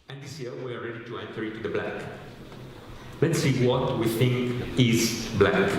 And this year we are ready to enter into the black. Let's see what we think is black.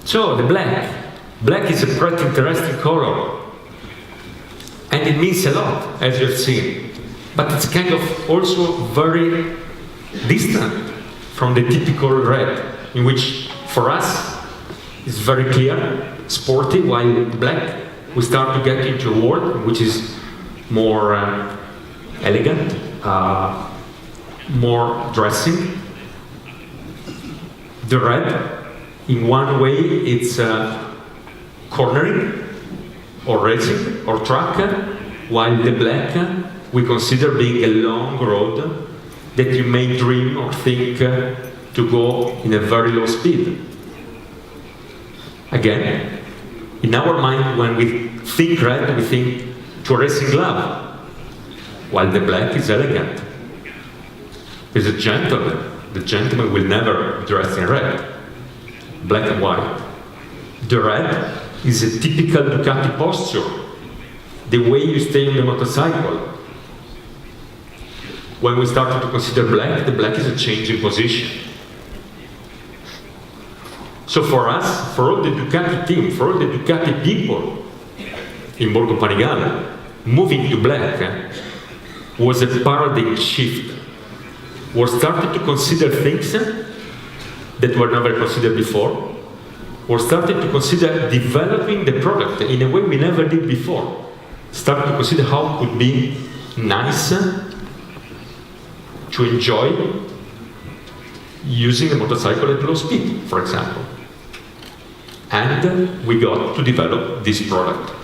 So, the black. Black is a pretty interesting color. And it means a lot, as you've seen. But it's kind of also very distant from the typical red, in which, for us, it's very clear, sporty, while black, we start to get into a world which is more elegant, more dressing. The red, in one way, it's cornering, or racing, or track, while the black we consider being a long road that you may dream or think to go in a very low speed. Again, in our mind, when we think red, we think to a racing glove, while the black is elegant. It's a gentleman. The gentleman will never dress in red. Black and white. The red is a typical Ducati posture, the way you stay on the motorcycle. When we started to consider black, the black is a change in position. So for us, for all the Ducati team, for all the Ducati people in Borgo Panigale, moving to black was a paradigm shift. We started to consider things that were never considered before. We started to consider developing the product in a way we never did before. Started to consider how it could be nice to enjoy using a motorcycle at low speed, for example. And we got to develop this product.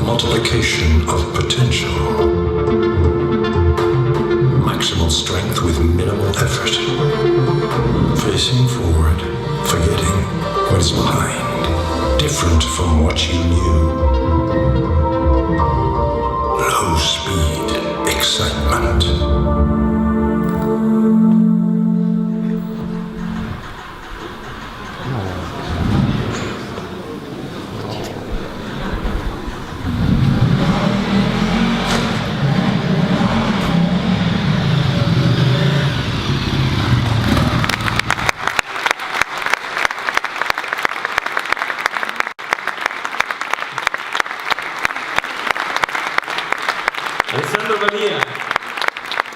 Multiplication of potential. Maximal strength with minimal effort. Facing forward, forgetting what is behind. Different from what you knew. Low speed excitement.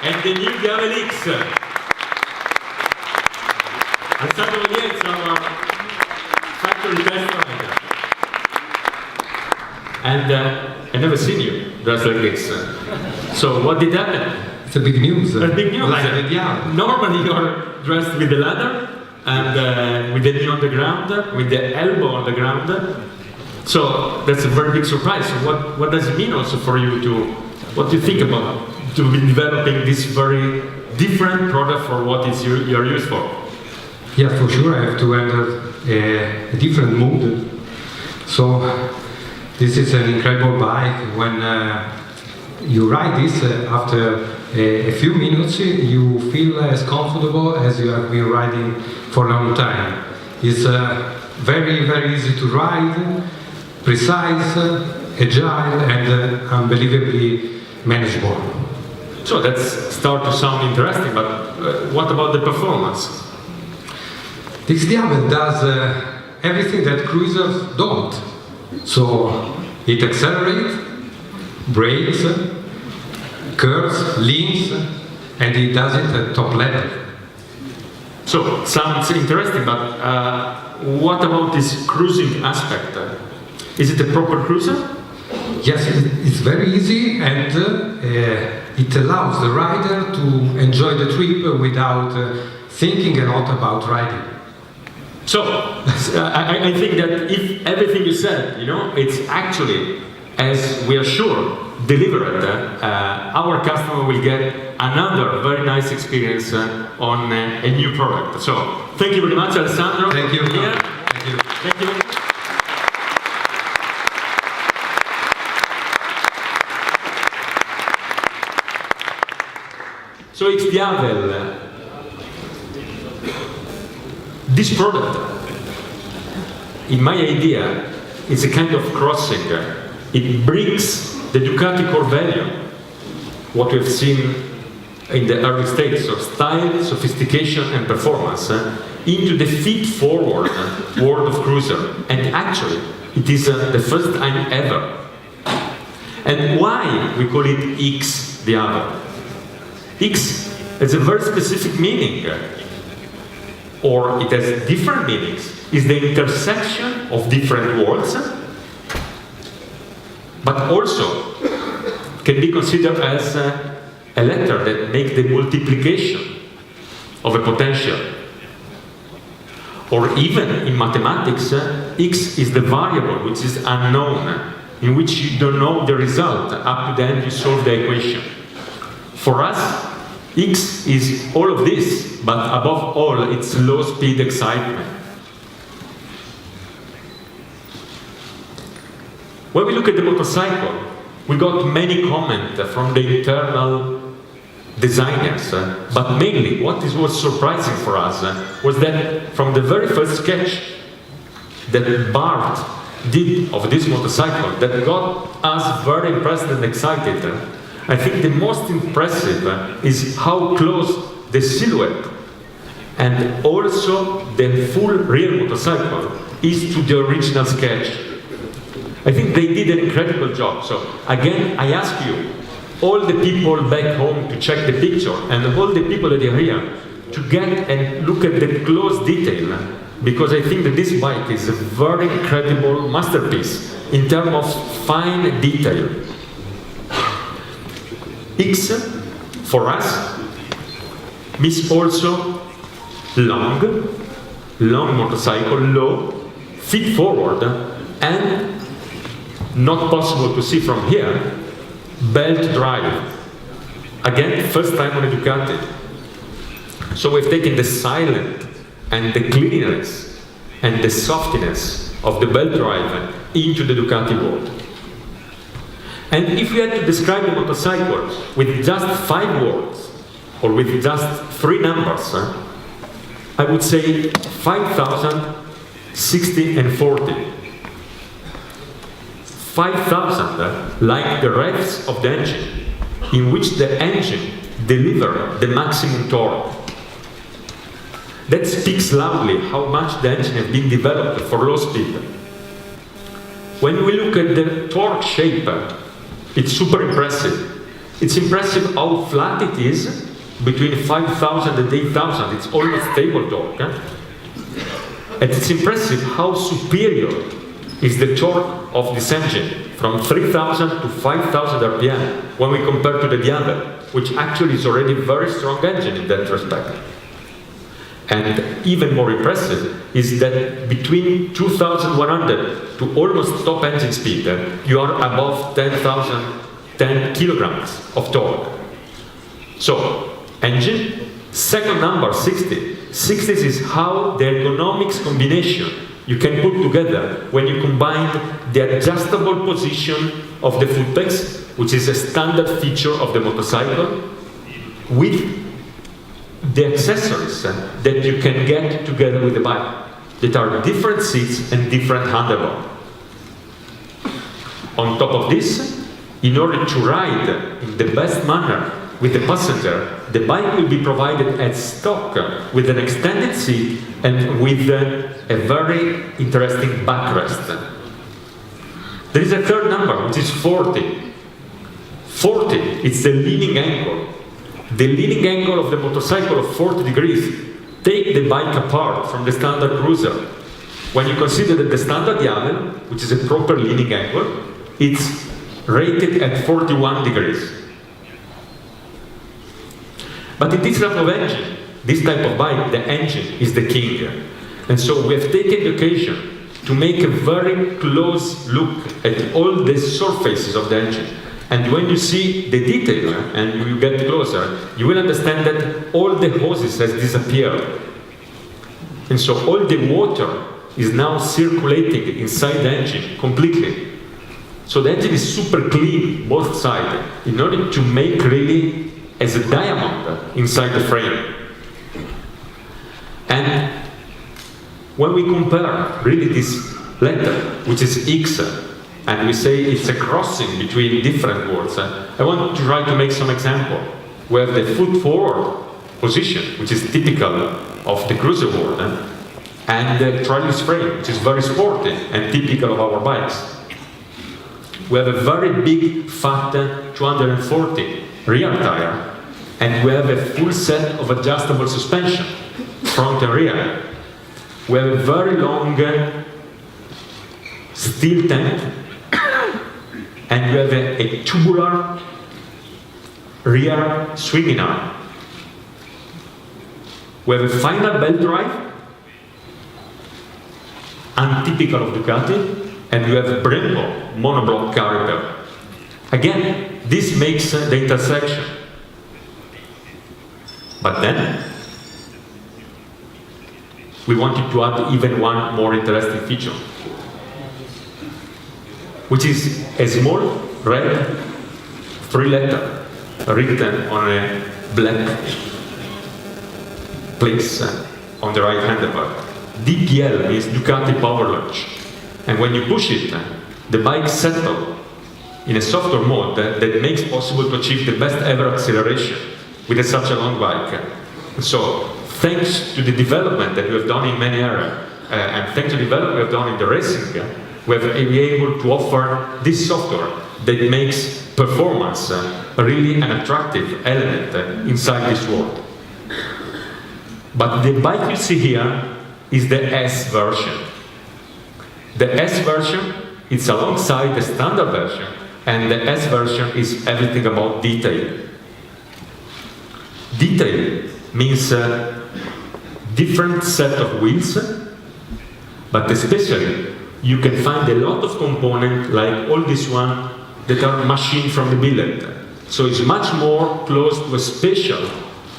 And the new XDiavel X. Alessandro Valia is our factory test manager. And I've never seen you dressed like this. So what did happen? It's a big news. A big news. Like XDiavel. Normally you're dressed with the leather and with the knee on the ground, with the elbow on the ground. So that's a very big surprise. So what does it mean also for you to, what do you think about to be developing this very different product for what is you're used for? Yeah, for sure I have to enter a different mood. So this is an incredible bike. When you ride this, after a few minutes you feel as comfortable as you have been riding for a long time. It's very, very easy to ride, precise, agile and unbelievably manageable. So that's start to sound interesting, but what about the performance? The XDiavel does everything that cruisers don't. So it accelerates, brakes, curves, leans, and he does it at top level. So, sounds interesting, but what about this cruising aspect? Is it a proper cruiser? Yes, it's very easy, and it allows the rider to enjoy the trip without thinking a lot about riding. So, I think that if everything you said, it's actually, as we are sure, delivered, our customer will get another very nice experience on a new product. So, thank you very much, Alessandro. Thank you. Here. Thank you. Thank you. So, XDiavel, this product, in my idea, is a kind of crossing. It brings the Ducati core value, what we've seen in the early stages of style, sophistication and performance, into the feed-forward world of cruiser. And actually, it is the first time ever. And why we call it XDiavel? X has a very specific meaning, or it has different meanings. It's the intersection of different words, but also can be considered as a letter that makes the multiplication of a potential. Or even in mathematics, x is the variable which is unknown, in which you don't know the result. Up to the end you solve the equation. For us, x is all of this, but above all, it's low-speed excitement. When we look at the motorcycle, we got many comments from the internal designers, but mainly what was surprising for us was that from the very first sketch that Bart did of this motorcycle, that got us very impressed and excited, I think the most impressive is how close the silhouette and also the full real motorcycle is to the original sketch. I think they did an incredible job. So again, I ask you, all the people back home to check the picture and all the people that are here to get and look at the close detail, because I think that this bike is a very incredible masterpiece in terms of fine detail. X, for us, means also long motorcycle, low, feet forward, and not possible to see from here, belt drive. Again, first time on a Ducati. So we've taken the silent and the cleanness and the softiness of the belt drive into the Ducati world. And if we had to describe a motorcycle with just 5 words, or with just 3 numbers, I would say 5,000, 60 and 40. 5,000 like the revs of the engine, in which the engine delivers the maximum torque. That speaks loudly how much the engine has been developed for low speed. When we look at the torque shape, it's super impressive. It's impressive how flat it is, between 5,000 and 8,000, it's almost stable torque. And it's impressive how superior is the torque of this engine, from 3,000 to 5,000 RPM, when we compare to the Diavel, which actually is already a very strong engine in that respect. And even more impressive is that between 2,100 to almost top engine speed, you are above 10 kilograms of torque. So, engine, second number, 60. 60 is how the ergonomics combination you can put together when you combine the adjustable position of the foot pegs, which is a standard feature of the motorcycle, with the accessories that you can get together with the bike, that are different seats and different handlebars. On top of this, in order to ride in the best manner with the passenger, the bike will be provided as stock with an extended seat and with a very interesting backrest. There is a third number, which is 40. 40, it's the leaning angle. The leaning angle of the motorcycle of 40 degrees. Take the bike apart from the standard cruiser. When you consider that the standard Diavel, which is a proper leaning angle, it's rated at 41 degrees. But in this type of engine, this type of bike, the engine is the king. And so we have taken the occasion to make a very close look at all the surfaces of the engine. And when you see the detail and you get closer, you will understand that all the hoses has disappeared. And so all the water is now circulating inside the engine completely. So the engine is super clean, both sides, in order to make really as a diamond inside the frame. And when we compare really this letter, which is X, and we say it's a crossing between different words, I want to try to make some example. We have the foot forward position, which is typical of the cruiser world, and the trellis frame, which is very sporty and typical of our bikes. We have a very big, fat 240 rear tire, and we have a full set of adjustable suspension, front and rear. We have a very long steel tent, and we have a tubular rear swinging arm. We have a final belt drive, untypical of Ducati, and we have a Brembo monoblock caliper. Again, this makes the intersection. But then, we wanted to add even one more interesting feature, which is a small red 3-letter written on a black place on the right handlebar. DPL means Ducati Power Launch. And when you push it, the bike settles in a softer mode that makes possible to achieve the best ever acceleration with such a long bike. So, thanks to the development that we have done in many areas, and thanks to the development we have done in the racing, we have been able to offer this software that makes performance really an attractive element inside this world. But the bike you see here is the S version. The S version is alongside the standard version, and the S version is everything about detail. Detail means different set of wheels, but especially you can find a lot of components like all this one that are machined from the billet. So it's much more close to a special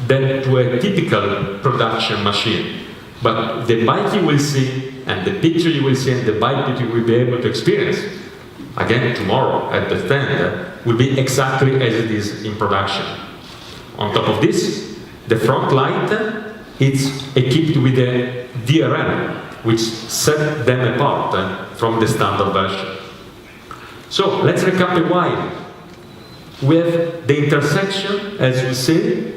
than to a typical production machine. But the bike you will see, and the picture you will see, and the bike that you will be able to experience, again tomorrow at the stand, will be exactly as it is in production. On top of this, the front light, it's equipped with a DRL, which set them apart from the standard version. So let's recap a while. We have the intersection, as you see,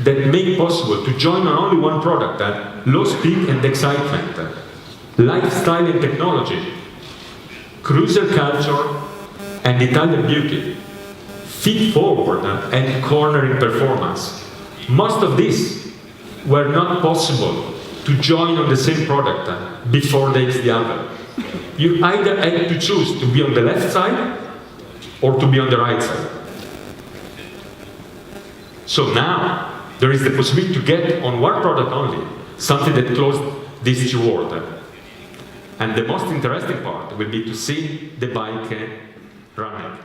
that make possible to join on only one product, low speed and excitement, lifestyle and technology, cruiser culture and Italian beauty, feet forward and cornering performance. Most of these were not possible to join on the same product before the XDiavel. You either had to choose to be on the left side or to be on the right side. So now, there is the possibility to get on one product only, something that closed these two worlds. And the most interesting part will be to see the bike running.